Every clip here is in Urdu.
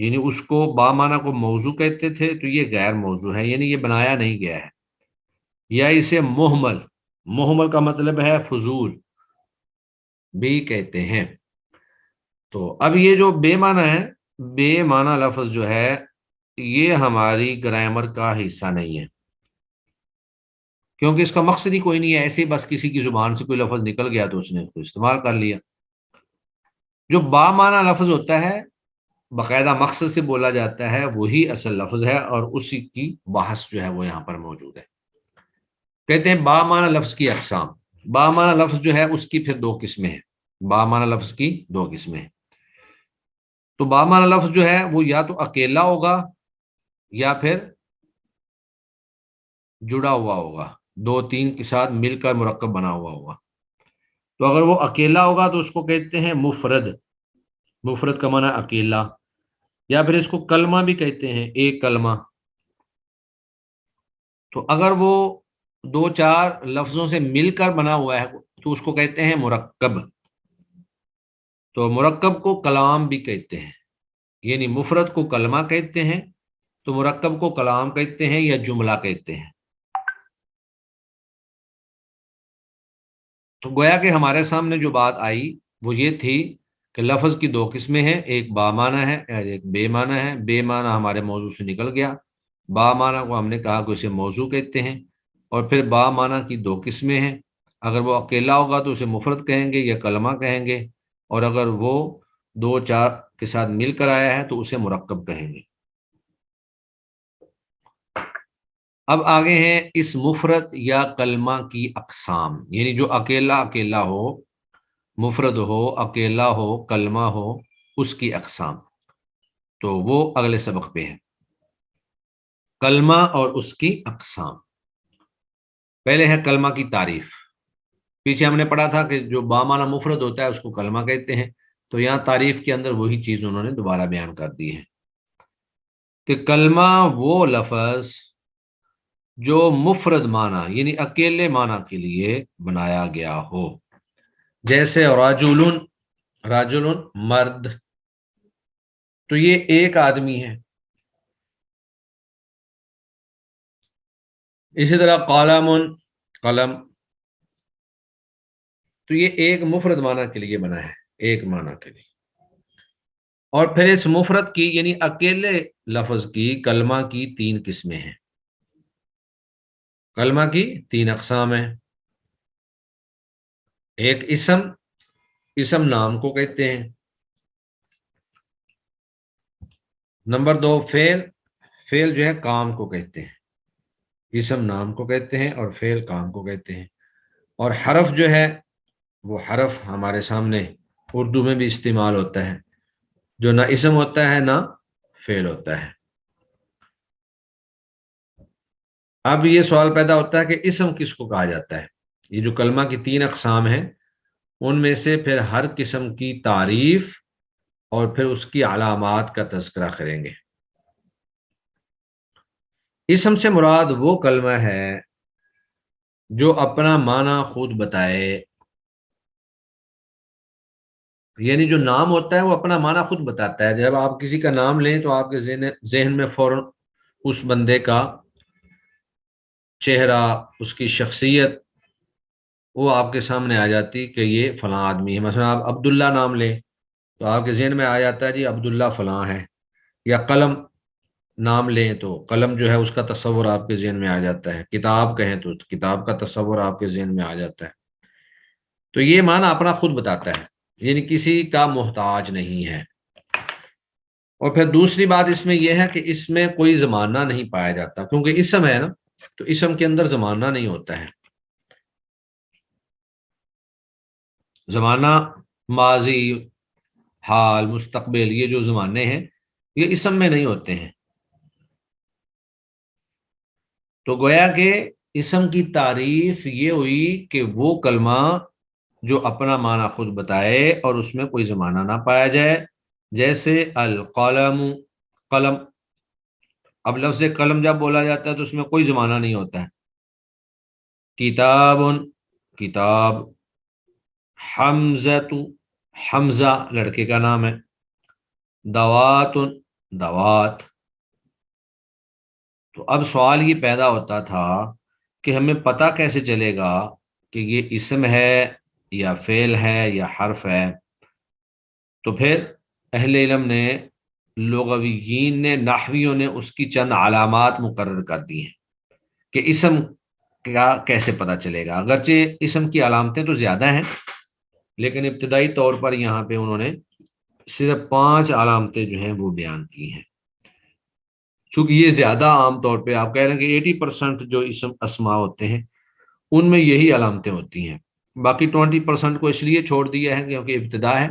یعنی اس کو با معنی کو موضوع کہتے تھے، تو یہ غیر موضوع ہے، یعنی یہ بنایا نہیں گیا ہے، یا اسے محمل، محمل کا مطلب ہے فضول بھی کہتے ہیں۔ تو اب یہ جو بے معنی ہے، بے معنی لفظ جو ہے یہ ہماری گرامر کا حصہ نہیں ہے، کیونکہ اس کا مقصد ہی کوئی نہیں ہے، ایسے ہی بس کسی کی زبان سے کوئی لفظ نکل گیا تو اس نے اس کو استعمال کر لیا۔ جو با معنی لفظ ہوتا ہے، باقاعدہ مقصد سے بولا جاتا ہے، وہی اصل لفظ ہے، اور اسی کی بحث جو ہے وہ یہاں پر موجود ہے۔ کہتے ہیں با معنی لفظ کی اقسام۔ با معنی لفظ جو ہے اس کی پھر دو قسمیں ہیں، با معنی لفظ کی دو قسمیں ہیں۔ تو با معنی لفظ جو ہے وہ یا تو اکیلا ہوگا یا پھر جڑا ہوا ہوگا، دو تین کے ساتھ مل کر مرکب بنا ہوا ہوگا۔ تو اگر وہ اکیلا ہوگا تو اس کو کہتے ہیں مفرد، مفرد کا معنی اکیلا، یا پھر اس کو کلمہ بھی کہتے ہیں، ایک کلمہ۔ تو اگر وہ دو چار لفظوں سے مل کر بنا ہوا ہے تو اس کو کہتے ہیں مرکب۔ تو مرکب کو کلام بھی کہتے ہیں، یعنی مفرد کو کلمہ کہتے ہیں، تو مرکب کو کلام کہتے ہیں یا جملہ کہتے ہیں۔ تو گویا کہ ہمارے سامنے جو بات آئی وہ یہ تھی کہ لفظ کی دو قسمیں ہیں، ایک با معنی ہے اور ایک بے معنی ہے۔ بے معنی ہمارے موضوع سے نکل گیا، با معنی کو ہم نے کہا کہ اسے موضوع کہتے ہیں۔ اور پھر با معنی کی دو قسمیں ہیں، اگر وہ اکیلا ہوگا تو اسے مفرد کہیں گے یا کلمہ کہیں گے، اور اگر وہ دو چار کے ساتھ مل کر آیا ہے تو اسے مرکب کہیں گے۔ اب آگے ہیں اس مفرد یا کلمہ کی اقسام، یعنی جو اکیلا اکیلا ہو، مفرد ہو، اکیلا ہو، کلمہ ہو، اس کی اقسام۔ تو وہ اگلے سبق پہ ہے، کلمہ اور اس کی اقسام۔ پہلے ہے کلمہ کی تعریف۔ پیچھے ہم نے پڑھا تھا کہ جو بامعنی مفرد ہوتا ہے اس کو کلمہ کہتے ہیں، تو یہاں تعریف کے اندر وہی چیز انہوں نے دوبارہ بیان کر دی ہے کہ کلمہ وہ لفظ جو مفرد معنی یعنی اکیلے معنی کے لیے بنایا گیا ہو، جیسے رجل، رجل مرد، تو یہ ایک آدمی ہے۔ اسی طرح قلم، قلم، تو یہ ایک مفرد معنی کے لیے بنا ہے، ایک معنی کے لیے۔ اور پھر اس مفرد کی یعنی اکیلے لفظ کی کلمہ کی تین قسمیں ہیں، کلمہ کی تین اقسام ہیں۔ ایک اسم، اسم نام کو کہتے ہیں۔ نمبر دو فعل، فعل جو ہے کام کو کہتے ہیں، اسم نام کو کہتے ہیں اور فعل کام کو کہتے ہیں۔ اور حرف جو ہے وہ حرف ہمارے سامنے اردو میں بھی استعمال ہوتا ہے، جو نہ اسم ہوتا ہے نہ فعل ہوتا ہے۔ اب یہ سوال پیدا ہوتا ہے کہ اسم کس کو کہا جاتا ہے؟ یہ جو کلمہ کی تین اقسام ہیں ان میں سے پھر ہر قسم کی تعریف اور پھر اس کی علامات کا تذکرہ کریں گے۔ اسم سے مراد وہ کلمہ ہے جو اپنا معنی خود بتائے، یعنی جو نام ہوتا ہے وہ اپنا معنی خود بتاتا ہے۔ جب آپ کسی کا نام لیں تو آپ کے ذہن میں فوراً اس بندے کا چہرہ، اس کی شخصیت وہ آپ کے سامنے آ جاتی کہ یہ فلاں آدمی ہے۔ مثلا آپ عبداللہ نام لیں تو آپ کے ذہن میں آ جاتا ہے جی عبداللہ فلاں ہے، یا قلم نام لیں تو قلم جو ہے اس کا تصور آپ کے ذہن میں آ جاتا ہے، کتاب کہیں تو کتاب کا تصور آپ کے ذہن میں آ جاتا ہے۔ تو یہ معنی اپنا خود بتاتا ہے، یعنی کسی کا محتاج نہیں ہے۔ اور پھر دوسری بات اس میں یہ ہے کہ اس میں کوئی زمانہ نہیں پایا جاتا، کیونکہ اسم ہے نا، تو اسم کے اندر زمانہ نہیں ہوتا ہے۔ زمانہ ماضی، حال، مستقبل، یہ جو زمانے ہیں یہ اسم میں نہیں ہوتے ہیں۔ تو گویا کہ اسم کی تعریف یہ ہوئی کہ وہ کلمہ جو اپنا معنی خود بتائے اور اس میں کوئی زمانہ نہ پایا جائے، جیسے القلم، قلم۔ اب لفظ قلم جب بولا جاتا ہے تو اس میں کوئی زمانہ نہیں ہوتا ہے۔ کتاب، کتاب، حمزہ، حمزہ لڑکے کا نام ہے۔ دوات، دوات. تو اب سوال یہ پیدا ہوتا تھا کہ ہمیں پتہ کیسے چلے گا کہ یہ اسم ہے یا فعل ہے یا حرف ہے. تو پھر اہل علم نے، لغویین نے، نحویوں نے اس کی چند علامات مقرر کر دی ہیں کہ اسم کا کیسے پتہ چلے گا. اگرچہ اسم کی علامتیں تو زیادہ ہیں، لیکن ابتدائی طور پر یہاں پہ انہوں نے صرف 5 علامتیں جو ہیں وہ بیان کی ہیں. چونکہ یہ زیادہ عام طور پہ آپ کہہ رہے ہیں کہ 80% جو اسم اسما ہوتے ہیں ان میں یہی علامتیں ہوتی ہیں. باقی 20% کو اس لیے چھوڑ دیا ہے کیونکہ ابتدا ہے،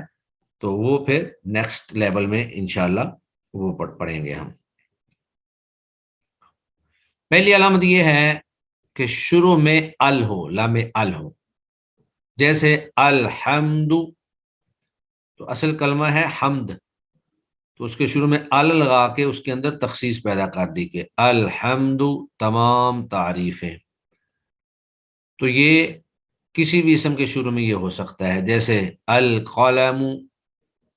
تو وہ پھر نیکسٹ لیول میں انشاءاللہ وہ پڑھیں گے ہم. پہلی علامت یہ ہے کہ شروع میں ال ہو، لام ال ہو. جیسے الحمد، تو اصل کلمہ ہے حمد، تو اس کے شروع میں ال لگا کے اس کے اندر تخصیص پیدا کر دی کہ الحمد تمام تعریفیں. تو یہ کسی بھی اسم کے شروع میں یہ ہو سکتا ہے، جیسے القلم،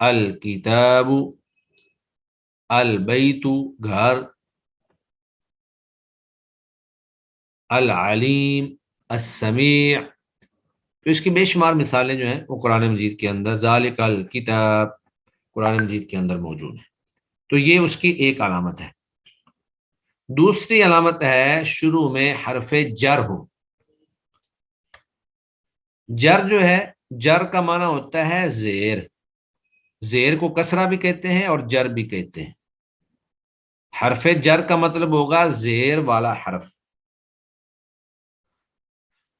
الکتاب، البیت گھر، العلیم، السمیع. تو اس کی بے شمار مثالیں جو ہیں وہ قرآن مجید کے اندر، ذالک الکتاب قرآن مجید کے اندر موجود ہیں. تو یہ اس کی ایک علامت ہے. دوسری علامت ہے شروع میں حرف جر ہو. جر جو ہے، جر کا معنی ہوتا ہے زیر. زیر کو کسرہ بھی کہتے ہیں اور جر بھی کہتے ہیں. حرف جر کا مطلب ہوگا زیر والا حرف،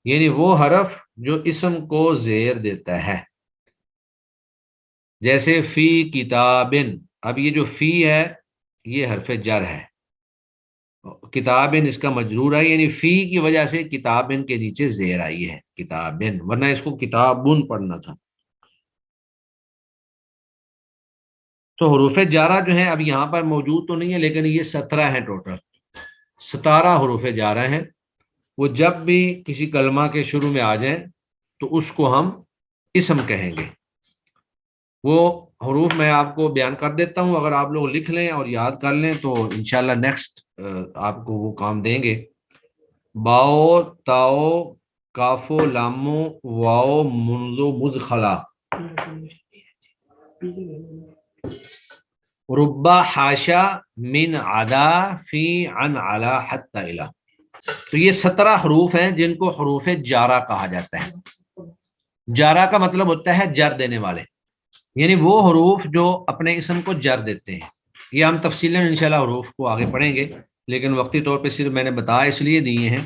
یعنی وہ حرف جو اسم کو زیر دیتا ہے. جیسے فی کتابن، اب یہ جو فی ہے یہ حرف جر ہے، کتابن اس کا مجرور ہے، یعنی فی کی وجہ سے کتابن کے نیچے زیر آئی ہے کتابن، ورنہ اس کو کتابن پڑھنا تھا. تو حروف جارہ جو ہیں اب یہاں پر موجود تو نہیں ہے، لیکن یہ 17 ہیں ٹوٹل. 17 حروف جارہ ہیں. وہ جب بھی کسی کلمہ کے شروع میں آ جائیں تو اس کو ہم اسم کہیں گے. وہ حروف میں آپ کو بیان کر دیتا ہوں، اگر آپ لوگ لکھ لیں اور یاد کر لیں تو انشاءاللہ نیکسٹ آپ کو وہ کام دیں گے. باؤ، تاؤ، کافو، لامو، واؤ، منزو، مزخلا، ربا، حاشا، من، عدا، فی، عن، علا، حتی، الا. تو یہ 17 حروف ہیں جن کو حروف جارہ کہا جاتا ہے. جارہ کا مطلب ہوتا ہے جر دینے والے، یعنی وہ حروف جو اپنے اسم کو جر دیتے ہیں. یہ ہم تفصیلاً انشاءاللہ حروف کو آگے پڑھیں گے، لیکن وقتی طور پہ صرف میں نے بتایا اس لیے دیے ہیں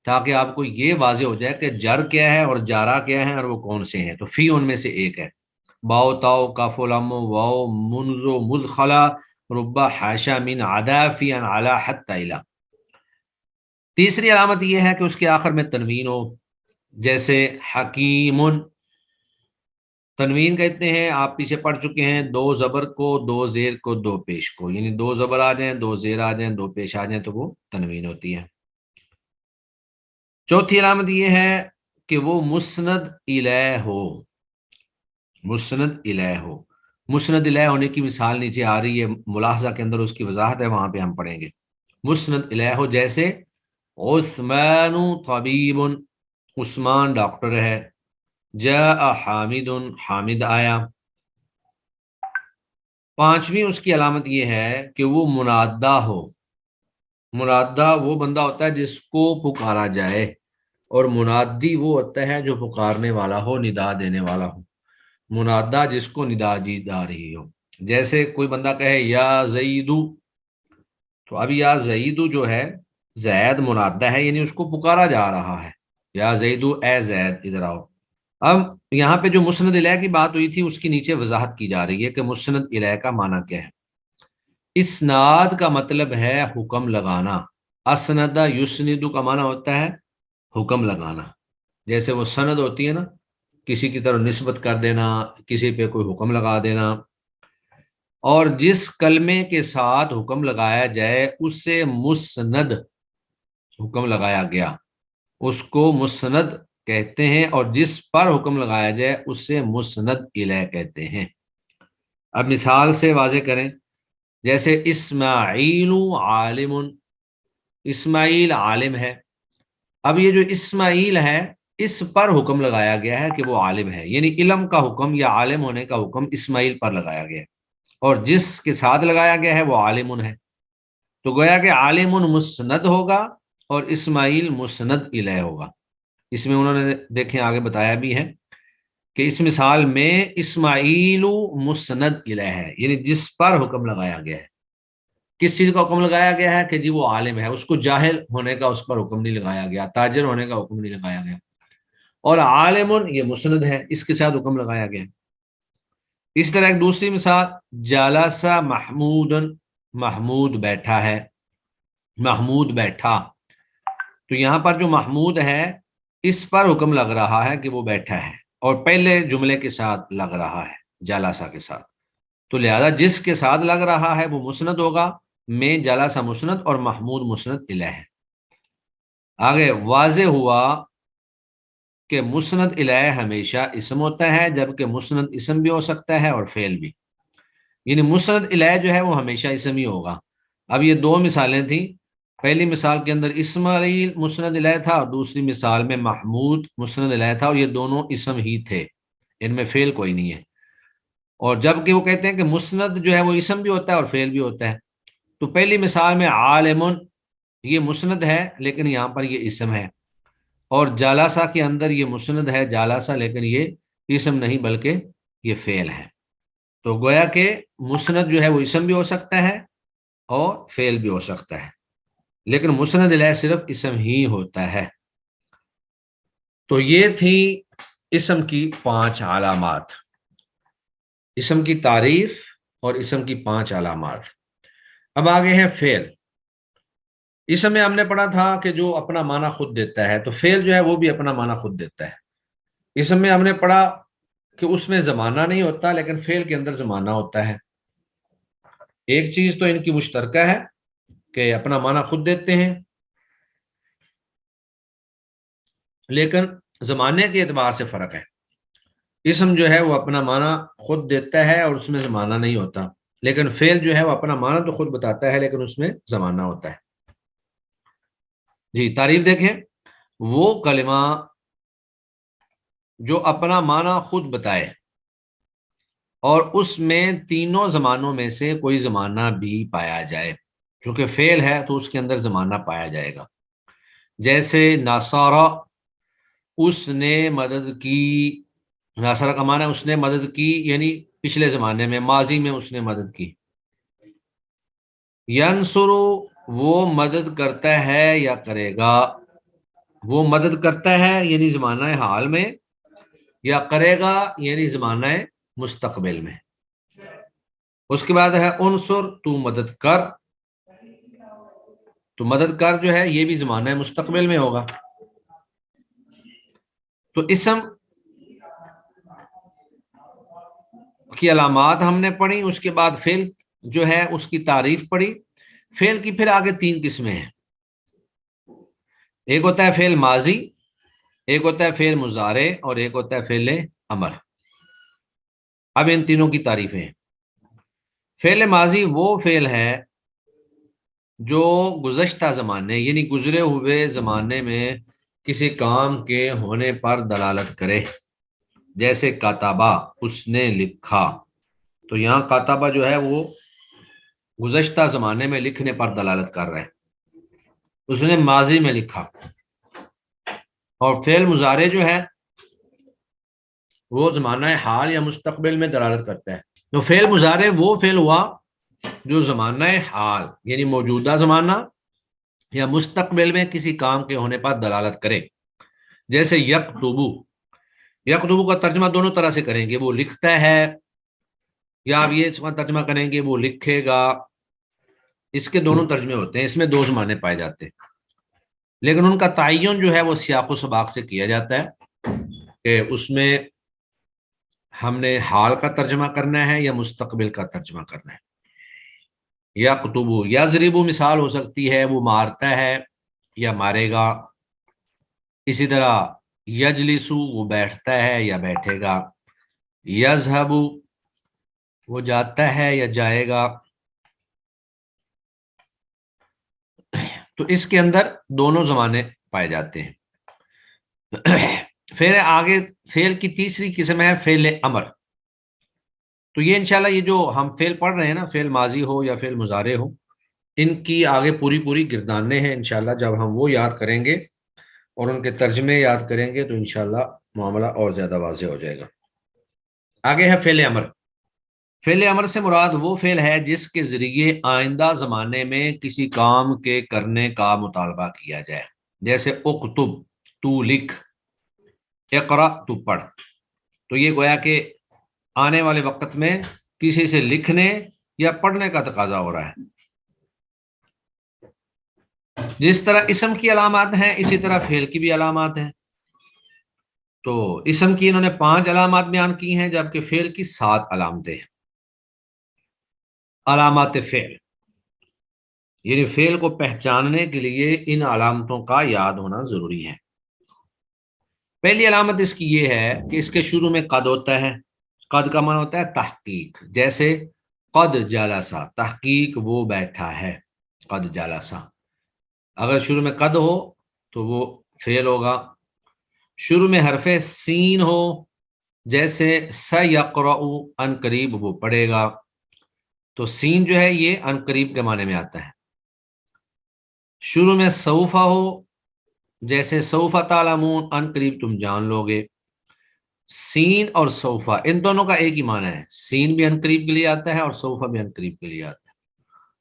تاکہ آپ کو یہ واضح ہو جائے کہ جر کیا ہے اور جارہ کیا ہے اور وہ کون سے ہیں. تو فی ان میں سے ایک ہے. باؤ، تاؤ، کاف، لام، واؤ، منزو، مزخلا، ربا، حاشا، من، عدا، فی، عن، علا، حتی، الا. تیسری علامت یہ ہے کہ اس کے آخر میں تنوین ہو. جیسے حکیم، تنوین کہتے ہیں، آپ پیچھے پڑھ چکے ہیں، 2 زبر کو، 2 زیر کو، 2 پیش کو، یعنی 2 زبر آ جائیں، 2 زیر آ جائیں، 2 پیش آ جائیں تو وہ تنوین ہوتی ہے. چوتھی علامت یہ ہے کہ وہ مسند الیہ ہو. مسند الیہ ہو. مسند الیہ ہونے کی مثال نیچے آ رہی ہے، ملاحظہ کے اندر اس کی وضاحت ہے، وہاں پہ ہم پڑھیں گے. مسند الیہ ہو، جیسے عثمان طبیب، عثمان ڈاکٹر ہے. جاء حامد، حامد آیا. پانچویں اس کی علامت یہ ہے کہ وہ منادہ ہو. منادہ وہ بندہ ہوتا ہے جس کو پکارا جائے، اور منادی وہ ہوتا ہے جو پکارنے والا ہو، ندا دینے والا ہو. منادہ جس کو ندا دی جا رہی ہو. جیسے کوئی بندہ کہے یا زیدو، تو اب یا زیدو جو ہے زید منادہ ہے، یعنی اس کو پکارا جا رہا ہے. یا زیدو، اے زید ادھر آؤ. اب یہاں پہ جو مسند الیہ کی بات ہوئی تھی اس کی نیچے وضاحت کی جا رہی ہے کہ مسند الیہ کا معنی کیا ہے. اسناد کا مطلب ہے حکم لگانا. اسند یسند کا معنی ہوتا ہے حکم لگانا. جیسے وہ سند ہوتی ہے نا، کسی کی طرف نسبت کر دینا، کسی پہ کوئی حکم لگا دینا. اور جس کلمے کے ساتھ حکم لگایا جائے اس سے مسند، حکم لگایا گیا، اس کو مسند کہتے ہیں، اور جس پر حکم لگایا جائے اس سے مسند الیہ کہتے ہیں. اب مثال سے واضح کریں جیسے اسماعیل عالم، اسماعیل عالم ہے. اب یہ جو اسماعیل ہے اس پر حکم لگایا گیا ہے کہ وہ عالم ہے، یعنی علم کا حکم یا عالم ہونے کا حکم اسماعیل پر لگایا گیا ہے، اور جس کے ساتھ لگایا گیا ہے وہ عالم ہے. تو گویا کہ عالم مسند ہوگا اور اسماعیل مسند الیہ ہوگا. اس میں انہوں نے دیکھیں آگے بتایا بھی ہے کہ اس مثال میں اسماعیل مسند الیہ ہے، یعنی جس پر حکم لگایا گیا ہے. کس چیز کا حکم لگایا گیا ہے کہ جی وہ عالم ہے، اس کو جاہل ہونے کا اس پر حکم نہیں لگایا گیا، تاجر ہونے کا حکم نہیں لگایا گیا. اور عالم یہ مسند ہے، اس کے ساتھ حکم لگایا گیا. اس طرح ایک دوسری مثال، جالسا محمود، محمود بیٹھا ہے، محمود بیٹھا. تو یہاں پر جو محمود ہے اس پر حکم لگ رہا ہے کہ وہ بیٹھا ہے، اور پہلے جملے کے ساتھ لگ رہا ہے جالسا کے ساتھ. تو لہذا جس کے ساتھ لگ رہا ہے وہ مسند ہوگا، میں جالسا مسند اور محمود مسند الیہ ہے. آگے واضح ہوا کہ مسند الیہ ہمیشہ اسم ہوتا ہے، جبکہ مسند اسم بھی ہو سکتا ہے اور فعل بھی. یعنی مسند الیہ جو ہے وہ ہمیشہ اسم ہی ہوگا. اب یہ دو مثالیں تھیں، پہلی مثال کے اندر اسماعیل مسند الیہ تھا اور دوسری مثال میں محمود مسند الیہ تھا، اور یہ دونوں اسم ہی تھے، ان میں فعل کوئی نہیں ہے. اور جب کہ وہ کہتے ہیں کہ مسند جو ہے وہ اسم بھی ہوتا ہے اور فعل بھی ہوتا ہے. تو پہلی مثال میں عالم یہ مسند ہے لیکن یہاں پر یہ اسم ہے، اور جالسا کے اندر یہ مسند ہے جالسا لیکن یہ اسم نہیں بلکہ یہ فعل ہے. تو گویا کہ مسند جو ہے وہ اسم بھی ہو سکتا ہے اور فعل بھی ہو سکتا ہے، لیکن مسند الیہ صرف اسم ہی ہوتا ہے. تو یہ تھی اسم کی 5 علامات، اسم کی تعریف اور اسم کی 5 علامات. اب آگے ہیں فعل. اسم میں ہم نے پڑھا تھا کہ جو اپنا معنی خود دیتا ہے، تو فعل جو ہے وہ بھی اپنا معنی خود دیتا ہے. اسم میں ہم نے پڑھا کہ اس میں زمانہ نہیں ہوتا لیکن فعل کے اندر زمانہ ہوتا ہے. ایک چیز تو ان کی مشترکہ ہے کہ اپنا معنی خود دیتے ہیں، لیکن زمانے کے اعتبار سے فرق ہے. اسم جو ہے وہ اپنا معنی خود دیتا ہے اور اس میں زمانہ نہیں ہوتا، لیکن فعل جو ہے وہ اپنا معنی تو خود بتاتا ہے لیکن اس میں زمانہ ہوتا ہے. جی تعریف دیکھیں، وہ کلمہ جو اپنا معنی خود بتائے اور اس میں تینوں زمانوں میں سے کوئی زمانہ بھی پایا جائے، چونکہ فعل ہے تو اس کے اندر زمانہ پایا جائے گا. جیسے ناصارہ، اس نے مدد کی، ناصرہ کا معنی اس نے مدد کی یعنی پچھلے زمانے میں، ماضی میں اس نے مدد کی. ینصرو، وہ مدد کرتا ہے یا کرے گا، وہ مدد کرتا ہے یعنی زمانہ حال میں، یا کرے گا یعنی زمانہ مستقبل میں. اس کے بعد ہے انصر، تو مدد کر، تو مدد کر جو ہے یہ بھی زمانہ مستقبل میں ہوگا. تو اسم کی علامات ہم نے پڑھی، اس کے بعد فعل جو ہے اس کی تعریف پڑھی. فعل کی پھر آگے 3 قسمیں ہیں، ایک ہوتا ہے فعل ماضی، ایک ہوتا ہے فعل مضارع اور ایک ہوتا ہے فعل امر. اب ان تینوں کی تعریفیں ہیں. فعل ماضی وہ فعل ہے جو گزشتہ زمانے یعنی گزرے ہوئے زمانے میں کسی کام کے ہونے پر دلالت کرے. جیسے کاتبہ، اس نے لکھا، تو یہاں کاتبہ جو ہے وہ گزشتہ زمانے میں لکھنے پر دلالت کر رہا ہے، اس نے ماضی میں لکھا. اور فعل مضارع جو ہے وہ زمانہ حال یا مستقبل میں دلالت کرتا ہے. تو فعل مضارع وہ فعل ہوا جو زمانہ حال یعنی موجودہ زمانہ یا مستقبل میں کسی کام کے ہونے پر دلالت کرے. جیسے یکتبو، یکتبو کا ترجمہ دونوں طرح سے کریں گے، وہ لکھتا ہے، یا آپ یہ ترجمہ کریں گے وہ لکھے گا. اس کے دونوں ترجمے ہوتے ہیں، اس میں 2 زمانے پائے جاتے ہیں، لیکن ان کا تعین جو ہے وہ سیاق و سباق سے کیا جاتا ہے کہ اس میں ہم نے حال کا ترجمہ کرنا ہے یا مستقبل کا ترجمہ کرنا ہے. یکتبو، یضربو مثال ہو سکتی ہے وہ مارتا ہے یا مارے گا. اسی طرح یجلسو، وہ بیٹھتا ہے یا بیٹھے گا. یذهب، وہ جاتا ہے یا جائے گا. تو اس کے اندر دونوں زمانے پائے جاتے ہیں۔ پھر آگے فعل کی تیسری قسم ہے فعل امر۔ تو یہ انشاءاللہ یہ جو ہم فعل پڑھ رہے ہیں نا، فعل ماضی ہو یا فعل مضارع ہو، ان کی آگے پوری پوری گردانیں ہیں انشاءاللہ۔ جب ہم وہ یاد کریں گے اور ان کے ترجمے یاد کریں گے تو انشاءاللہ معاملہ اور زیادہ واضح ہو جائے گا۔ آگے ہے فعل امر۔ فعل امر سے مراد وہ فعل ہے جس کے ذریعے آئندہ زمانے میں کسی کام کے کرنے کا مطالبہ کیا جائے، جیسے اکتب تو لکھ، اقرا تو پڑھ۔ تو یہ گویا کہ آنے والے وقت میں کسی سے لکھنے یا پڑھنے کا تقاضا ہو رہا ہے۔ جس طرح اسم کی علامات ہیں اسی طرح فعل کی بھی علامات ہیں۔ تو اسم کی انہوں نے 5 علامات بیان کی ہیں، جبکہ فعل کی 7 علامتیں ہیں۔ علامات فعل یعنی فعل کو پہچاننے کے لیے ان علامتوں کا یاد ہونا ضروری ہے۔ پہلی علامت اس کی یہ ہے کہ اس کے شروع میں قد ہوتا ہے۔ قد کا معنی ہوتا ہے تحقیق، جیسے قد جلسا، تحقیق وہ بیٹھا ہے، قد جلسا۔ اگر شروع میں قد ہو تو وہ فعل ہوگا۔ شروع میں حرف سین ہو، جیسے سیقرأ، ان قریب وہ پڑھے گا، تو سین جو ہے یہ ان قریب کے معنی میں آتا ہے۔ شروع میں سوف ہو، جیسے سوف تعلمون، ان قریب تم جان لو گے۔ سین اور سوفا ان دونوں کا ایک ہی معنی ہے، سین بھی ان قریب کے لیے آتا ہے اور سوفا بھی ان قریب کے لیے آتا ہے،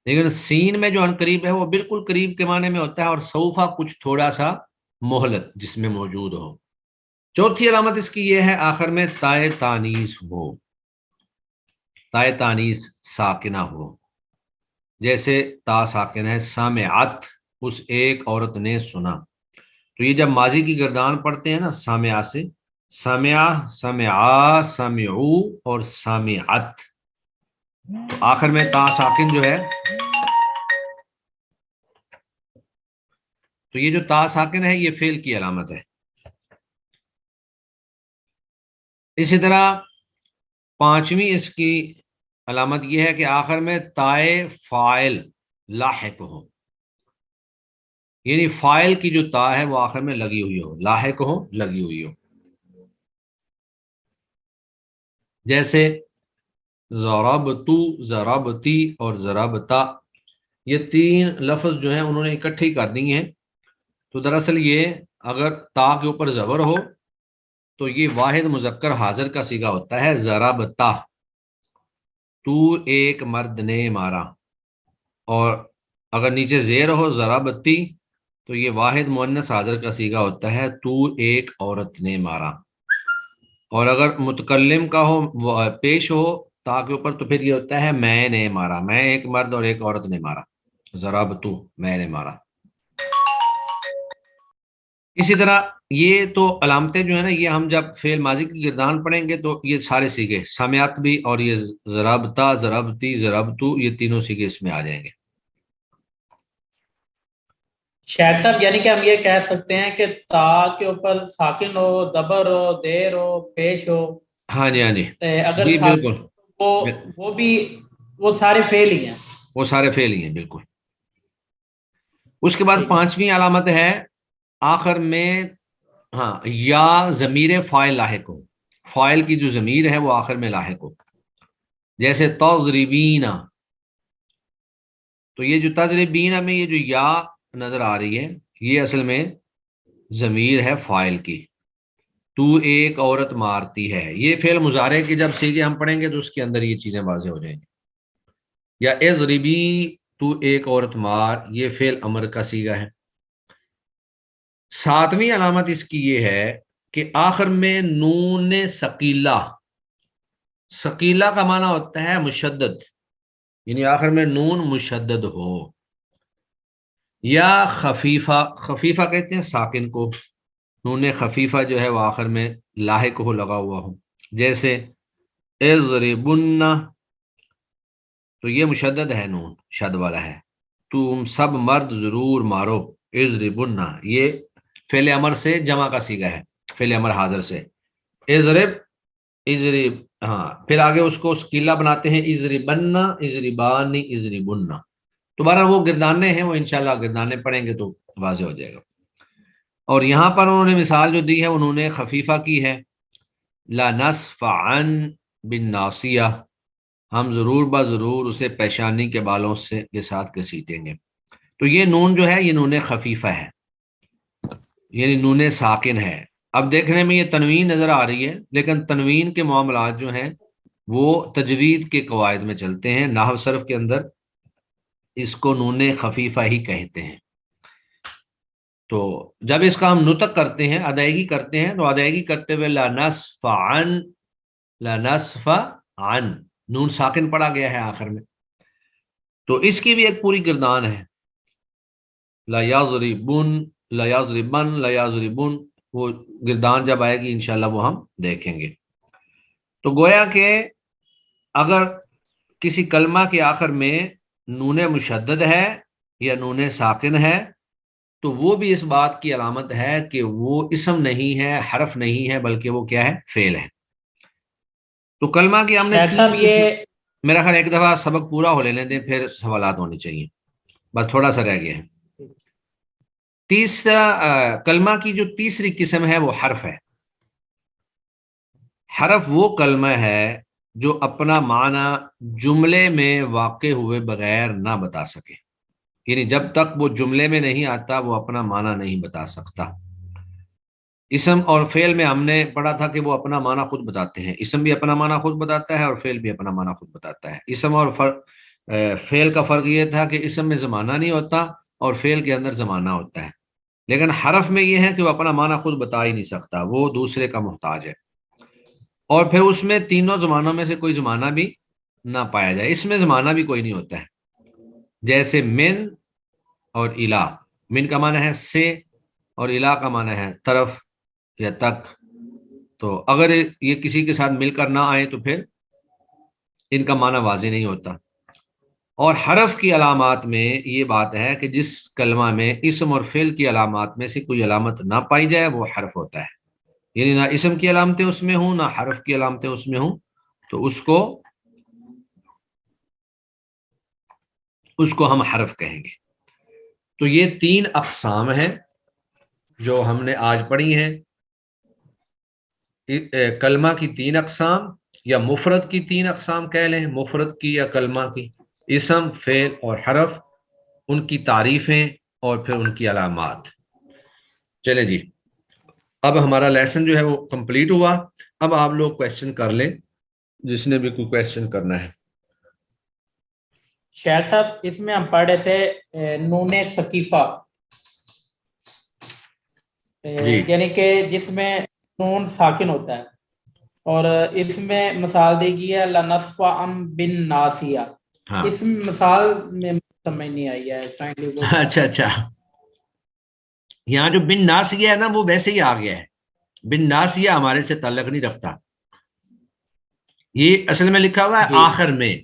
لیکن سین میں جو ان قریب ہے وہ بالکل قریب کے معنی میں ہوتا ہے، اور سوفا کچھ تھوڑا سا مہلت جس میں موجود ہو۔ چوتھی علامت اس کی یہ ہے آخر میں تائے تانیث ہو، تائے تانیث ساکنہ ہو، جیسے تا ساکنہ ہے سامعت، اس ایک عورت نے سنا۔ تو یہ جب ماضی کی گردان پڑھتے ہیں نا سامعہ سے، سمع، سمعا، سمعو اور سامعت، تو آخر میں تا ساکن جو ہے، تو یہ جو تا ساکن ہے یہ فعل کی علامت ہے۔ اسی طرح 5ویں اس کی علامت یہ ہے کہ آخر میں تائے فاعل لاحق ہو، یعنی فاعل کی جو تا ہے وہ آخر میں لگی ہوئی ہو، لاحق ہو، لگی ہوئی ہو، جیسے ضربتو، ضربتی اور ضربتا، یہ 3 لفظ جو ہیں انہوں نے اکٹھی کر دی ہیں۔ تو دراصل یہ اگر تا کے اوپر زبر ہو تو یہ واحد مذکر حاضر کا صیغہ ہوتا ہے، ضربتا، تو ایک مرد نے مارا، اور اگر نیچے زیر ہو ضربتی تو یہ واحد مؤنث حاضر کا صیغہ ہوتا ہے، تو ایک عورت نے مارا، اور اگر متکلم کا ہو پیش ہو تا کے اوپر تو پھر یہ ہوتا ہے میں نے مارا، میں ایک مرد اور ایک عورت نے مارا، ضربتو، میں نے مارا۔ اسی طرح یہ تو علامتیں جو ہیں نا، یہ ہم جب فعل ماضی کی گردان پڑھیں گے تو یہ سارے سیغے سمیات بھی اور یہ ضربتا، ضربتی، ضربتو، یہ تینوں سیغے اس میں آ جائیں گے۔ شاید صاحب یعنی کہ ہم یہ کہہ سکتے ہیں کہ تا کے اوپر ساکن ہو، دبر ہو، دیر ہو، پیش ہو، ہاں جی، ہاں جی، اگر جی بالکل، وہ بھی وہ سارے فعل ہی ہیں، وہ سارے فعل ہی ہیں بالکل۔ اس کے بعد ٹھیک ہے۔ 5ویں علامت ہے آخر میں ہاں یا ضمیر فاعل لاحق ہو، فاعل کی جو ضمیر ہے وہ آخر میں لاحق ہو، جیسے تضربین، تو یہ جو تضربین میں یہ جو یا نظر آ رہی ہے یہ اصل میں ضمیر ہے فاعل کی، تو ایک عورت مارتی ہے، یہ فعل مضارع کے جب سیغے ہم پڑھیں گے تو اس کے اندر یہ چیزیں واضح ہو جائیں گی۔ یا اضربی، تو ایک عورت مار، یہ فعل امر کا صیغہ ہے۔ 7ویں علامت اس کی یہ ہے کہ آخر میں نون ثقیلہ، ثقیلہ کا معنی ہوتا ہے مشدد، یعنی آخر میں نون مشدد ہو، یا خفیفہ، خفیفہ کہتے ہیں ساکن کو، نون خفیفہ جو ہے وہ آخر میں لاحق ہو، لگا ہوا ہو، جیسے اضربن، تو یہ مشدد ہے، نون شد والا ہے، تم سب مرد ضرور مارو، اضربن یہ فعل امر سے جمع کا صیغہ ہے، فعل امر حاضر سے، اضرب، اضرب، ہاں پھر آگے اس کو ثقیلہ بناتے ہیں، اضربن، اضربان، اضربن، تو بہرحال وہ گردانے ہیں، وہ انشاءاللہ گردانے پڑھیں گے تو واضح ہو جائے گا۔ اور یہاں پر انہوں نے مثال جو دی ہے انہوں نے خفیفہ کی ہے، لا نصفعن بالناصیہ، ہم ضرور ضرور اسے پیشانی کے بالوں سے کے ساتھ گھسیٹیں گے۔ تو یہ نون جو ہے یہ نون خفیفہ ہے، یعنی نون ساکن ہے۔ اب دیکھنے میں یہ تنوین نظر آ رہی ہے، لیکن تنوین کے معاملات جو ہیں وہ تجوید کے قواعد میں چلتے ہیں، نحو صرف کے اندر اس کو نون خفیفہ ہی کہتے ہیں۔ تو جب اس کا ہم نطق کرتے ہیں، ادائیگی کرتے ہیں، تو ادائیگی کرتے ہوئے لا نصفعن، لا نصفعن، نون ساکن پڑا گیا ہے آخر میں، تو اس کی بھی ایک پوری گردان ہے، لا یضربن، لا یضربن، لا یضربن، وہ گردان جب آئے گی انشاءاللہ وہ ہم دیکھیں گے۔ تو گویا کہ اگر کسی کلمہ کے آخر میں نون مشدد ہے یا نون ساکن ہے تو وہ بھی اس بات کی علامت ہے کہ وہ اسم نہیں ہے، حرف نہیں ہے، بلکہ وہ کیا ہے، فعل ہے۔ تو کلمہ کی ہم نے شیخ صاحب یہ میرا خیال ایک دفعہ سبق پورا ہو لینے دیں، پھر سوالات ہونے چاہیے، بس تھوڑا سا رہ گیا ہے۔ تیسرا کلمہ کی جو تیسری قسم ہے وہ حرف ہے۔ حرف وہ کلمہ ہے جو اپنا معنی جملے میں واقع ہوئے بغیر نہ بتا سکے، یعنی جب تک وہ جملے میں نہیں آتا وہ اپنا معنی نہیں بتا سکتا۔ اسم اور فعل میں ہم نے پڑھا تھا کہ وہ اپنا معنی خود بتاتے ہیں، اسم بھی اپنا معنی خود بتاتا ہے اور فعل بھی اپنا معنی خود بتاتا ہے۔ اسم اور فعل کا فرق یہ تھا کہ اسم میں زمانہ نہیں ہوتا اور فعل کے اندر زمانہ ہوتا ہے، لیکن حرف میں یہ ہے کہ وہ اپنا معنی خود بتا ہی نہیں سکتا، وہ دوسرے کا محتاج ہے، اور پھر اس میں تینوں زمانوں میں سے کوئی زمانہ بھی نہ پایا جائے۔ اس میں زمانہ بھی کوئی نہیں ہوتا ہے، جیسے من اور الہ، من کا معنی ہے سے اور الہ کا معنی ہے طرف یا تک، تو اگر یہ کسی کے ساتھ مل کر نہ آئے تو پھر ان کا معنی واضح نہیں ہوتا۔ اور حرف کی علامات میں یہ بات ہے کہ جس کلمہ میں اسم اور فعل کی علامات میں سے کوئی علامت نہ پائی جائے وہ حرف ہوتا ہے، یعنی نہ اسم کی علامتیں اس میں ہوں نہ حرف کی علامتیں اس میں ہوں، تو اس کو ہم حرف کہیں گے۔ تو یہ تین اقسام ہیں جو ہم نے آج پڑھی ہیں، کلمہ کی تین اقسام یا مفرد کی تین اقسام کہہ لیں، مفرد کی یا کلمہ کی، اسم، فعل اور حرف، ان کی تعریفیں اور پھر ان کی علامات۔ چلیں جی، اب ہمارا لیسن جو ہے وہ کمپلیٹ ہوا۔ اب آپ لوگ کویسچن کر لیں، جس نے بھی کوئی کویسچن کرنا ہے۔ شیخ صاحب اس میں ہم پڑھ رہے تھے نون ثقیفہ، یعنی کہ جس میں نون ساکن ہوتا ہے، اور اس میں مثال دی گئی ہے لنصفعن بالناصیہ، اس مثال میں سمجھ نہیں آئی ہے، اچھا، یہاں جو بن ناسیہ ہے نا وہ ویسے ہی آ گیا ہے، بن ناسیہ ہمارے سے تعلق نہیں رکھتا، یہ اصل میں لکھا ہوا ہے آخر میں،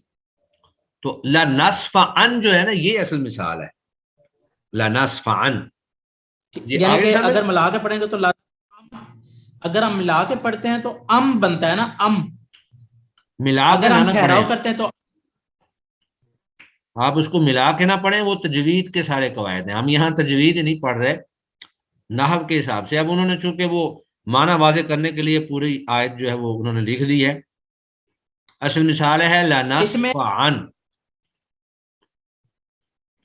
تو لنصفعن جو ہے نا یہ اصل مثال ہے، لنصفعن، یعنی کہ اگر ملا کے پڑھیں گے تو اگر ہم ملا کے پڑھتے ہیں تو ام بنتا ہے نا، ام ملا کے اگر ہم ٹھہراؤ کرتے ہیں تو آپ اس کو ملا کے نہ پڑھیں، وہ تجوید کے سارے قواعد ہیں، ہم یہاں تجوید نہیں پڑھ رہے، نحو کے حساب سے۔ اب انہوں نے چونکہ وہ معنی واضح کرنے کے لیے پوری آیت جو ہے وہ انہوں نے لکھ دی ہے، اصل مثال ہے لنصفعن۔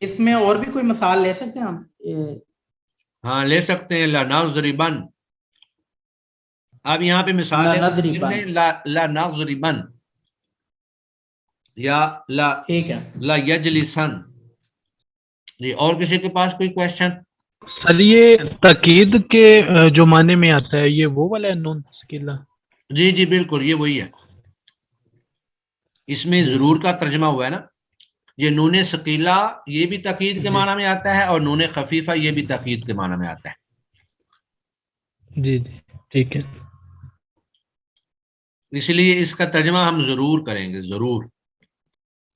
اس میں اور بھی کوئی مثال لے سکتے ہیں ہم؟ ہاں لے سکتے ہیں، لنضربن، اب یہاں پہ مثال لنضربن یا لا یجلسن۔ جی، اور کسی کے پاس کوئی کویسچن؟ سر یہ تاکید کے جو معنی میں آتا ہے یہ وہ والا ہے نون ثقیلہ؟ جی بالکل یہ وہی ہے، اس میں ضرور کا ترجمہ ہوا ہے نا، یہ نون ثقیلہ یہ بھی تاکید کے معنی میں آتا ہے اور نون خفیفہ یہ بھی تاکید کے معنی میں آتا ہے۔ جی ٹھیک ہے، اس لیے اس کا ترجمہ ہم ضرور کریں گے، ضرور۔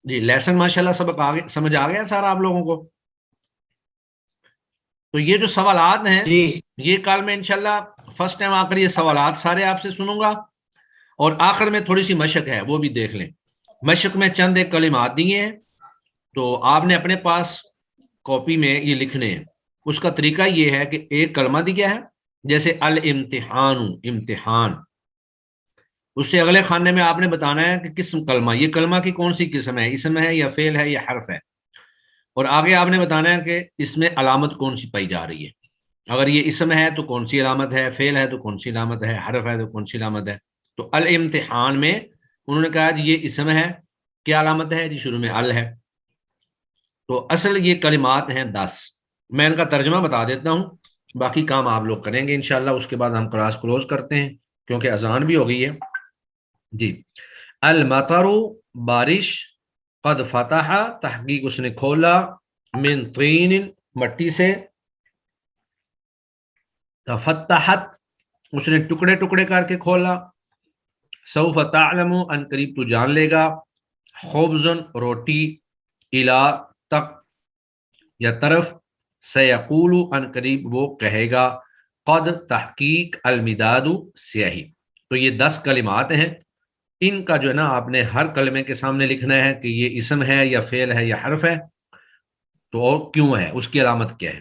جی لیسن ماشاءاللہ سبق آگے سمجھ آ گیا سارا آپ لوگوں کو؟ تو یہ جو سوالات ہیں یہ کل میں انشاءاللہ فرسٹ ٹائم آ کر یہ سوالات سارے آپ سے سنوں گا، اور آخر میں تھوڑی سی مشق ہے وہ بھی دیکھ لیں۔ مشق میں چند ایک کلمات دیے ہیں، تو آپ نے اپنے پاس کاپی میں یہ لکھنے ہیں. اس کا طریقہ یہ ہے کہ ایک کلمہ دی گیا ہے جیسے الامتحان، امتحان، اس سے اگلے خانے میں آپ نے بتانا ہے کہ قسم کلمہ، یہ کلمہ کی کون سی قسم ہے، اسم ہے یا فعل ہے یا حرف ہے، اور آگے آپ نے بتانا ہے کہ اس میں علامت کون سی پائی جا رہی ہے. اگر یہ اسم ہے تو کون سی علامت ہے، فعل ہے تو کون سی علامت ہے، حرف ہے تو کون سی علامت ہے. تو الامتحان میں انہوں نے کہا جی یہ اسم ہے، کیا علامت ہے جی شروع میں ال ہے. تو اصل یہ کلمات ہیں 10. میں ان کا ترجمہ بتا دیتا ہوں، باقی کام آپ لوگ کریں گے انشاءاللہ. اس کے بعد ہم کلاس کلوز کرتے ہیں کیونکہ اذان بھی ہو گئی ہے. جی، المطر بارش، قد فتح تحقیق اس نے کھولا، من طین مٹی سے، تفتحت اس نے ٹکڑے ٹکڑے کر کے کھولا، سوف تعلم ان قریب تو جان لے گا، خبزن روٹی، الا تک یا طرف، سیقول ان قریب وہ کہے گا، قد تحقیق المداد سیاہی. تو یہ 10 کلمات ہیں. ان کا جو ہے نا آپ نے ہر کلمے کے سامنے لکھنا ہے کہ یہ اسم ہے یا فعل ہے یا حرف ہے، تو اور کیوں ہے، اس کی علامت کیا ہے.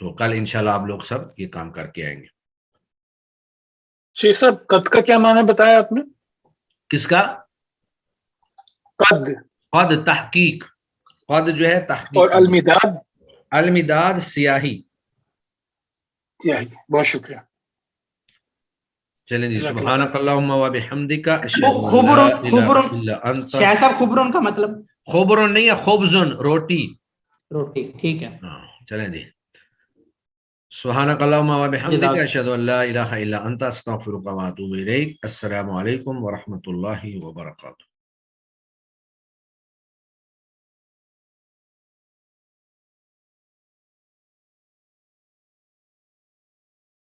تو کل انشاءاللہ آپ لوگ سب یہ کام کر کے آئیں گے. شیخ صاحب قد کا کیا معنی بتایا آپ نے؟ کس کا؟ قد. قد تحقیق، قد جو ہے تحقیق. اور المداد؟ المداد سیاہی. سیاہی. بہت شکریہ. چلیں جی، سبحانک اللہم و بحمدک، اشہد ان لا خبرن، الہ خبرن الا انت. شاہ صاحب خبرن کا مطلب خبرن نہیں ہے، خبزن روٹی. روٹی. ٹھیک ہے. چلیں جی، سبحانک اللہم و بحمدک، جزاک اشہد ان لا الہ الا انت، استغفرک و اتوب الیک. السلام علیکم ورحمۃ اللہ وبرکاتہ.